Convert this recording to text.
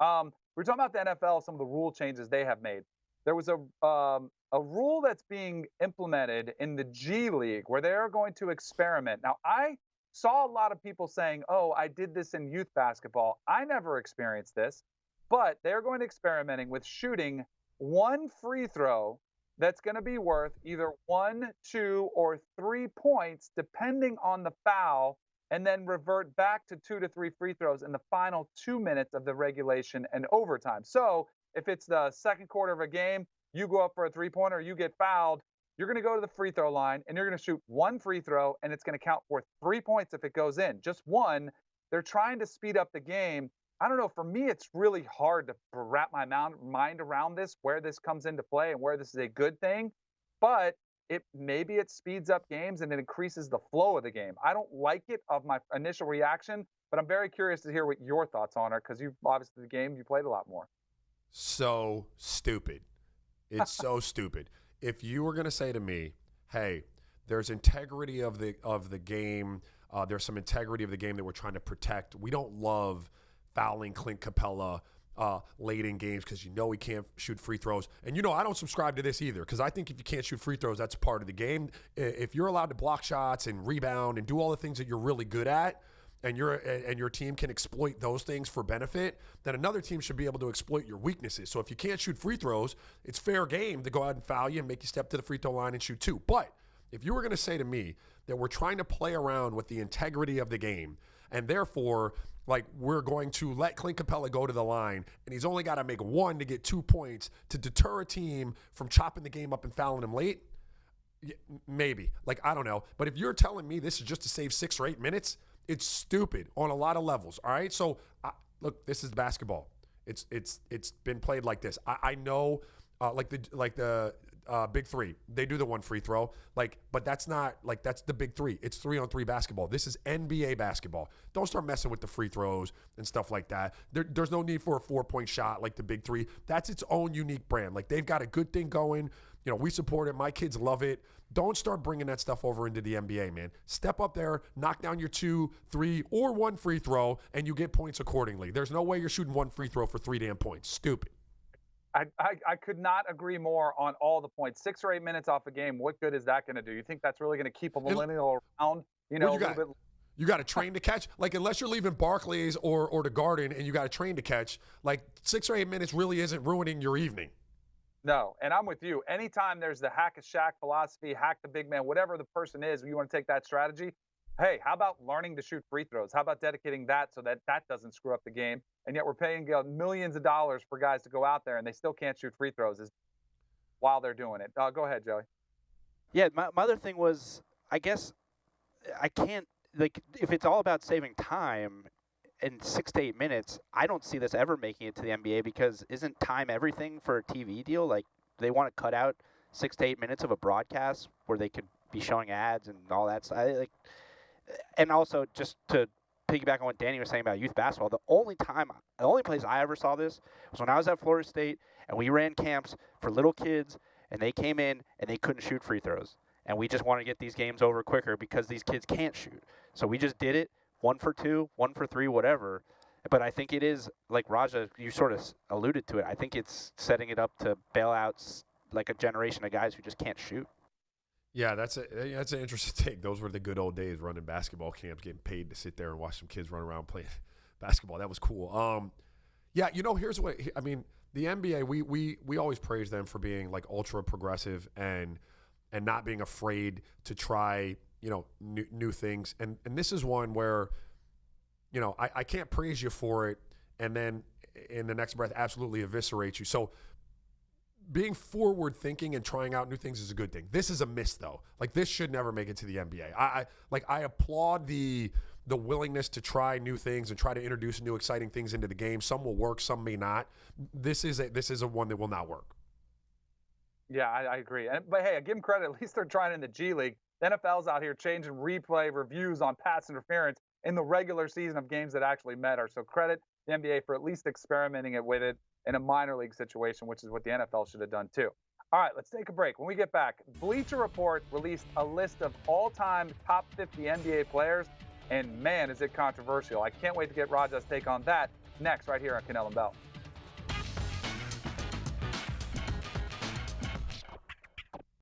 We're talking about the NFL, some of the rule changes they have made. There was a rule that's being implemented in the G League where they're going to experiment. Now, I saw a lot of people saying, "Oh, I did this in youth basketball." I never experienced this, but they're going to experimenting with shooting one free throw that's going to be worth either 1, 2, or 3 points, depending on the foul, and then revert back to 2 to 3 free throws in the final 2 minutes of the regulation and overtime. So if it's the second quarter of a game, you go up for a 3 pointer, you get fouled, you're going to go to the free throw line and you're going to shoot one free throw, and it's going to count for 3 points if it goes in. Just one. They're trying to speed up the game. I don't know. For me, it's really hard to wrap my mind around this, where this comes into play and where this is a good thing. But maybe it speeds up games and it increases the flow of the game. I don't like it of my initial reaction, but I'm very curious to hear what your thoughts on it, because you've obviously the game you played a lot more. So stupid. It's so stupid. If you were going to say to me, "Hey, there's integrity of the game. There's some integrity of the game that we're trying to protect. We don't love fouling Clint Capella late in games because he can't shoot free throws." And I don't subscribe to this either, because I think if you can't shoot free throws, that's part of the game. If you're allowed to block shots and rebound and do all the things that you're really good at, and your team can exploit those things for benefit, then another team should be able to exploit your weaknesses. So if you can't shoot free throws, it's fair game to go out and foul you and make you step to the free throw line and shoot two. But if you were going to say to me that we're trying to play around with the integrity of the game, and therefore, we're going to let Clint Capella go to the line, and he's only got to make one to get 2 points to deter a team from chopping the game up and fouling him late, maybe. I don't know. But if you're telling me this is just to save 6 or 8 minutes, it's stupid on a lot of levels. All right. So look, this is basketball. It's been played like this. I know, the big three, they do the one free throw, but that's not that's the big three. It's 3-on-3 basketball. This is NBA basketball. Don't start messing with the free throws and stuff like that. There's no need for a 4-point shot like the big three. That's its own unique brand. They've got a good thing going. We support it. My kids love it. Don't start bringing that stuff over into the NBA, man. Step up there, knock down your 2, 3, or 1 free throw, and you get points accordingly. There's no way you're shooting 1 free throw for 3 damn points. Stupid. I could not agree more on all the points. 6 or 8 minutes off a game, what good is that going to do? You think that's really going to keep a millennial around? A little bit. You got a train to catch. Unless you're leaving Barclays or the Garden and you got a train to catch, 6 or 8 minutes really isn't ruining your evening. No, and I'm with you. Anytime there's the hack a Shaq philosophy, hack the big man, whatever the person is, you want to take that strategy. Hey, how about learning to shoot free throws? How about dedicating that so that doesn't screw up the game? And yet we're paying millions of dollars for guys to go out there and they still can't shoot free throws while they're doing it. Go ahead, Joey. Yeah, my other thing was, I guess I can't, if it's all about saving time in 6 to 8 minutes, I don't see this ever making it to the NBA, because isn't time everything for a TV deal? They want to cut out 6 to 8 minutes of a broadcast where they could be showing ads and all that stuff. And also, just to piggyback on what Danny was saying about youth basketball, the only place I ever saw this was when I was at Florida State and we ran camps for little kids, and they came in and they couldn't shoot free throws. And we just want to get these games over quicker because these kids can't shoot. So we just did it, 1 for 2, 1 for 3, whatever. But I think it is, like Raja, you sort of alluded to it, I think it's setting it up to bail out a generation of guys who just can't shoot. Yeah, that's an interesting take. Those were the good old days, running basketball camps, getting paid to sit there and watch some kids run around playing basketball. That was cool. Yeah, here's what I mean. The NBA, we always praise them for being ultra progressive and not being afraid to try new things. And this is one where I can't praise you for it and then in the next breath absolutely eviscerate you. So being forward thinking and trying out new things is a good thing. This is a miss though. This should never make it to the NBA. I applaud the willingness to try new things and try to introduce new exciting things into the game. Some will work, some may not. This is a one that will not work. Yeah, I agree. But hey, I give them credit. At least they're trying in the G League. The NFL's out here changing replay reviews on pass interference in the regular season of games that actually matter. So credit the NBA for at least experimenting with it in a minor league situation, which is what the NFL should have done too. All right, let's take a break. When we get back, Bleacher Report released a list of all-time top 50 NBA players. and man, is it controversial. I can't wait to get Raja's take on that next right here on Kanell and Bell.